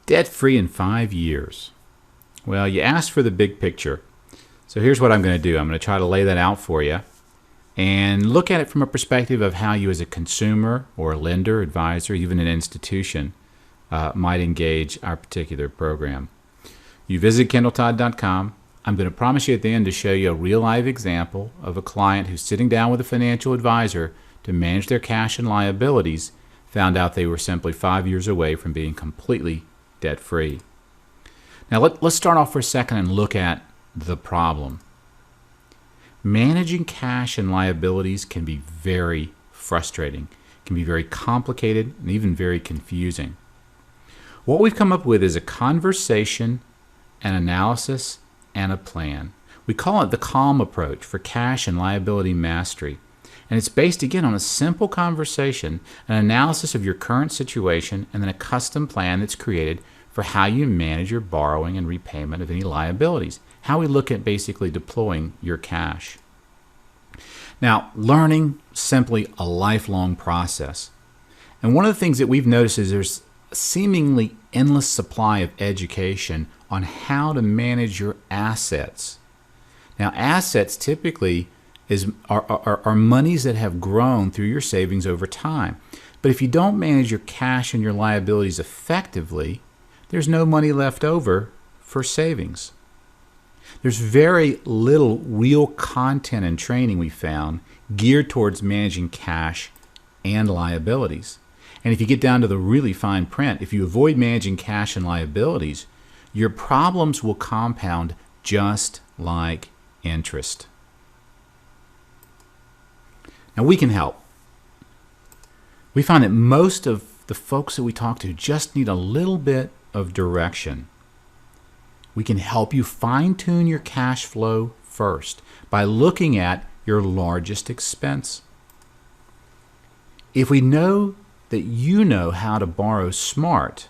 Debt-free in 5 years. Well, you asked for the big picture. So here's what I'm going to do. I'm going to try to lay that out for you and look at it from a perspective of how you as a consumer or a lender, advisor, even an institution might engage our particular program. You visit KendallTodd.com. I'm going to promise you at the end to show you a real live example of a client who's sitting down with a financial advisor to manage their cash and liabilities, found out they were simply 5 years away from being completely debt-free. Now let's start off for a second and look at the problem. Managing cash and liabilities can be very frustrating, can be very complicated, and even very confusing. What we've come up with is a conversation, an analysis, and a plan. We call it the CALM approach for cash and liability mastery. And it's based again on a simple conversation, an analysis of your current situation, and then a custom plan that's created for how you manage your borrowing and repayment of any liabilities, how we look at basically deploying your cash. Now, learning simply a lifelong process. And one of the things that we've noticed is there's a seemingly endless supply of education on how to manage your assets. Now, assets typically are monies that have grown through your savings over time. But if you don't manage your cash and your liabilities effectively, there's no money left over for savings. There's very little real content and training we found geared towards managing cash and liabilities. And if you get down to the really fine print, if you avoid managing cash and liabilities, your problems will compound just like interest. Now, we can help. We find that most of the folks that we talk to just need a little bit of direction. We can help you fine-tune your cash flow first by looking at your largest expense. If we know that you know how to borrow smart,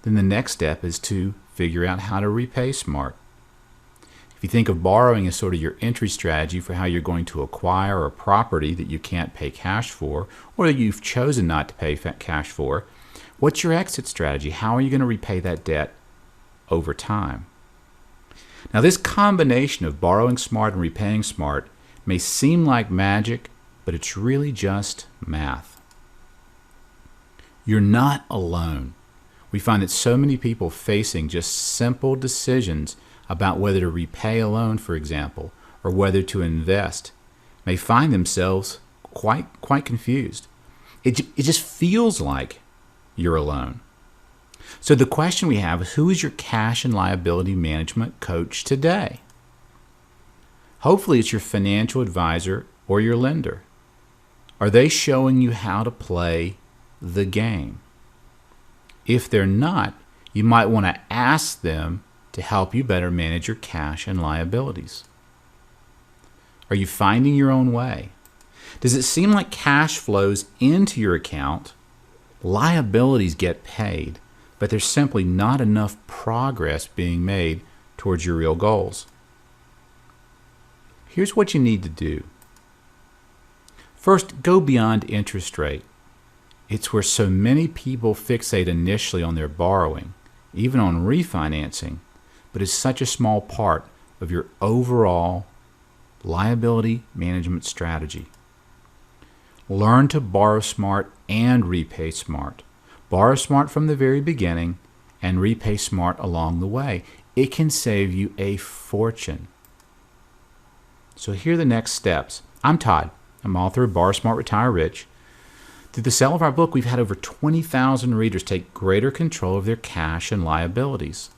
then the next step is to figure out how to repay smart. If you think of borrowing as sort of your entry strategy for how you're going to acquire a property that you can't pay cash for, or that you've chosen not to pay cash for, what's your exit strategy? How are you going to repay that debt over time? Now, this combination of borrowing smart and repaying smart may seem like magic, but it's really just math. You're not alone. We find that so many people facing just simple decisions about whether to repay a loan, for example, or whether to invest, may find themselves quite confused. It just feels like you're alone. So the question we have is, who is your cash and liability management coach today? Hopefully it's your financial advisor or your lender. Are they showing you how to play the game? If they're not, you might want to ask them to help you better manage your cash and liabilities. Are you finding your own way? Does it seem like cash flows into your account, liabilities get paid, but there's simply not enough progress being made towards your real goals? Here's what you need to do. First, go beyond interest rate. It's where so many people fixate initially on their borrowing, even on refinancing, but it's such a small part of your overall liability management strategy. Learn to borrow smart and repay smart. Borrow smart from the very beginning and repay smart along the way. It can save you a fortune. So here are the next steps. I'm Todd. I'm author of Borrow Smart, Retire Rich. Through the sale of our book, we've had over 20,000 readers take greater control of their cash and liabilities.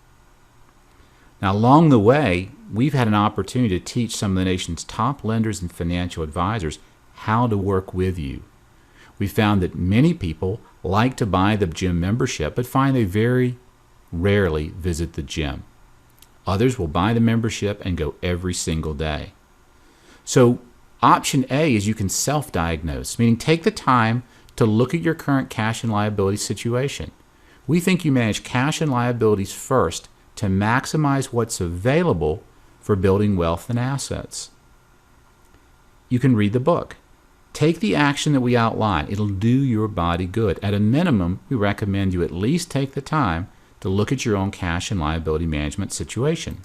Now, along the way, we've had an opportunity to teach some of the nation's top lenders and financial advisors how to work with you. We found that many people like to buy the gym membership, but find they very rarely visit the gym. Others will buy the membership and go every single day. So option A is you can self-diagnose, meaning take the time to look at your current cash and liability situation. We think you manage cash and liabilities first to maximize what's available for building wealth and assets. You can read the book. Take the action that we outline. It'll do your body good. At a minimum, we recommend you at least take the time to look at your own cash and liability management situation.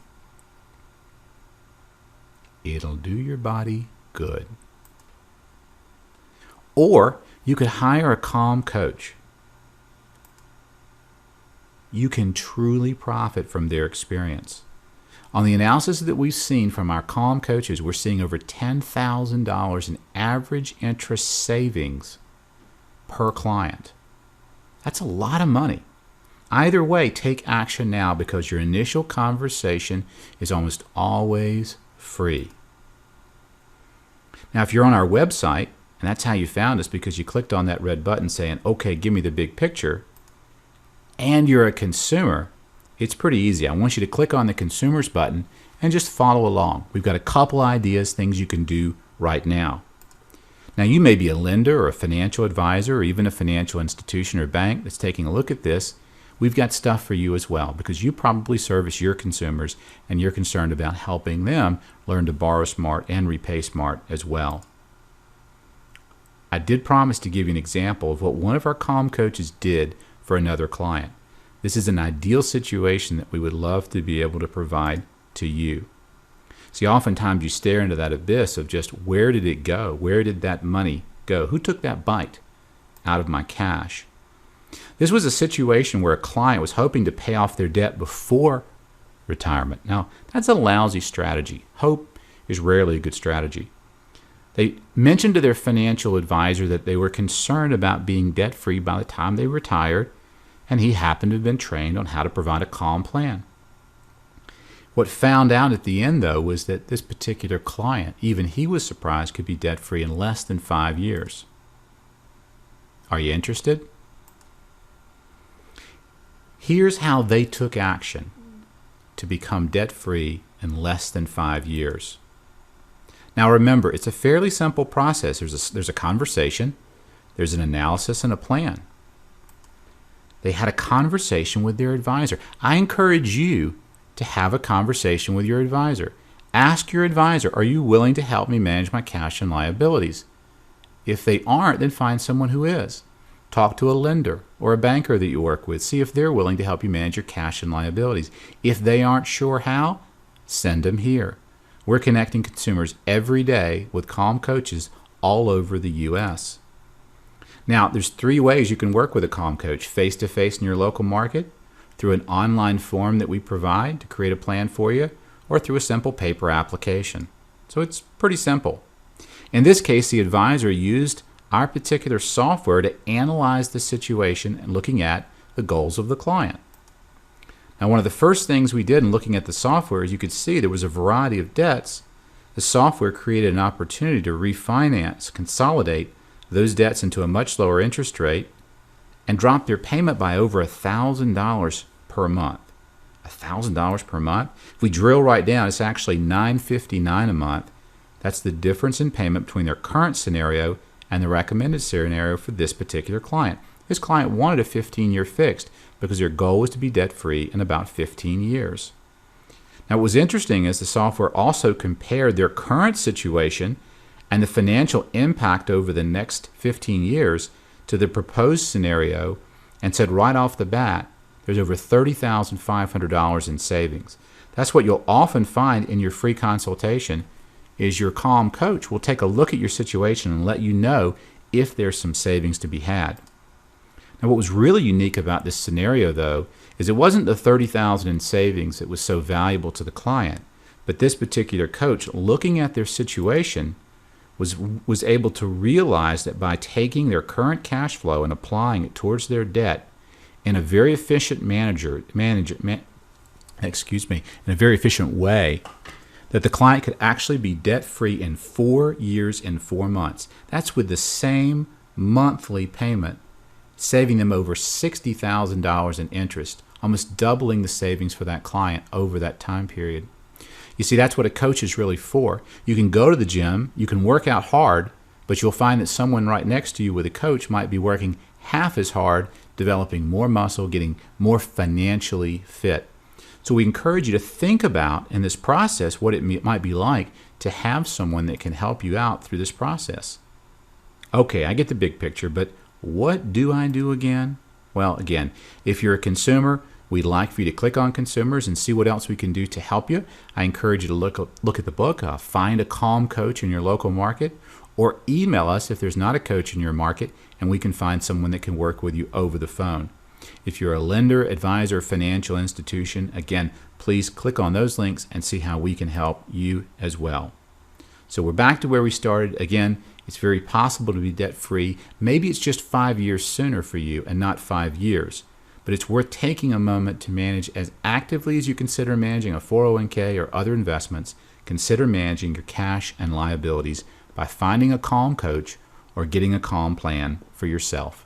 It'll do your body good. Or you could hire a Calm coach. You can truly profit from their experience. On the analysis that we've seen from our Calm coaches, we're seeing over $10,000 in average interest savings per client. That's a lot of money. Either way, take action now, because your initial conversation is almost always free. Now, if you're on our website, and that's how you found us because you clicked on that red button saying, okay, give me the big picture, and you're a consumer, it's pretty easy. I want you to click on the consumers button and just follow along. We've got a couple ideas, things you can do right now. Now, you may be a lender or a financial advisor or even a financial institution or bank that's taking a look at this. We've got stuff for you as well, because you probably service your consumers and you're concerned about helping them learn to borrow smart and repay smart as well. I did promise to give you an example of what one of our Calm coaches did for another client. This is an ideal situation that we would love to be able to provide to you. See, oftentimes you stare into that abyss of just, where did it go? Where did that money go? Who took that bite out of my cash? This was a situation where a client was hoping to pay off their debt before retirement. Now, that's a lousy strategy. Hope is rarely a good strategy. They mentioned to their financial advisor that they were concerned about being debt-free by the time they retired, and he happened to have been trained on how to provide a Calm plan. What found out at the end, though, was that this particular client, even he was surprised, could be debt-free in less than 5 years. Are you interested? Here's how they took action to become debt-free in less than 5 years. Now remember, it's a fairly simple process. There's a conversation, there's an analysis, and a plan. They had a conversation with their advisor. I encourage you to have a conversation with your advisor. Ask your advisor, are you willing to help me manage my cash and liabilities? If they aren't, then find someone who is. Talk to a lender or a banker that you work with. See if they're willing to help you manage your cash and liabilities. If they aren't sure how, send them here. We're connecting consumers every day with Calm coaches all over the U.S. Now, there's 3 ways you can work with a Calm coach: face-to-face in your local market, through an online form that we provide to create a plan for you, or through a simple paper application. So it's pretty simple. In this case, the advisor used our particular software to analyze the situation and looking at the goals of the client. Now, one of the first things we did in looking at the software is you could see there was a variety of debts. The software created an opportunity to refinance, consolidate those debts into a much lower interest rate, and drop their payment by over $1,000 per month. $1,000 per month? If we drill right down, it's actually $959 a month. That's the difference in payment between their current scenario and the recommended scenario for this particular client. This client wanted a 15-year fixed because their goal was to be debt-free in about 15 years. Now, what was interesting is the software also compared their current situation and the financial impact over the next 15 years to the proposed scenario, and said right off the bat, there's over $30,500 in savings. That's what you'll often find in your free consultation, is your Calm coach will take a look at your situation and let you know if there's some savings to be had. Now, what was really unique about this scenario, though, is it wasn't the $30,000 in savings that was so valuable to the client, but this particular coach, looking at their situation, was able to realize that by taking their current cash flow and applying it towards their debt in a very efficient in a very efficient way, that the client could actually be debt-free in 4 years and 4 months. That's with the same monthly payment, saving them over $60,000 in interest, almost doubling the savings for that client over that time period. You see, that's what a coach is really for. You can go to the gym, you can work out hard, but you'll find that someone right next to you with a coach might be working half as hard, developing more muscle, getting more financially fit. So we encourage you to think about, in this process, what it might be like to have someone that can help you out through this process. Okay, I get the big picture, but what do I do again? Well, again, if you're a consumer, We'd like for you to click on Consumers and see what else we can do to help you. I encourage you to look at the book, Find a Calm Coach in your local market, or email us if there's not a coach in your market, and we can find someone that can work with you over the phone. If you're a lender, advisor, financial institution, again, please click on those links and see how we can help you as well. So we're back to where we started. Again, it's very possible to be debt-free. Maybe it's just 5 years sooner for you and not 5 years. But it's worth taking a moment to manage as actively as you consider managing a 401k or other investments. Consider managing your cash and liabilities by finding a calm coach or getting a calm plan for yourself.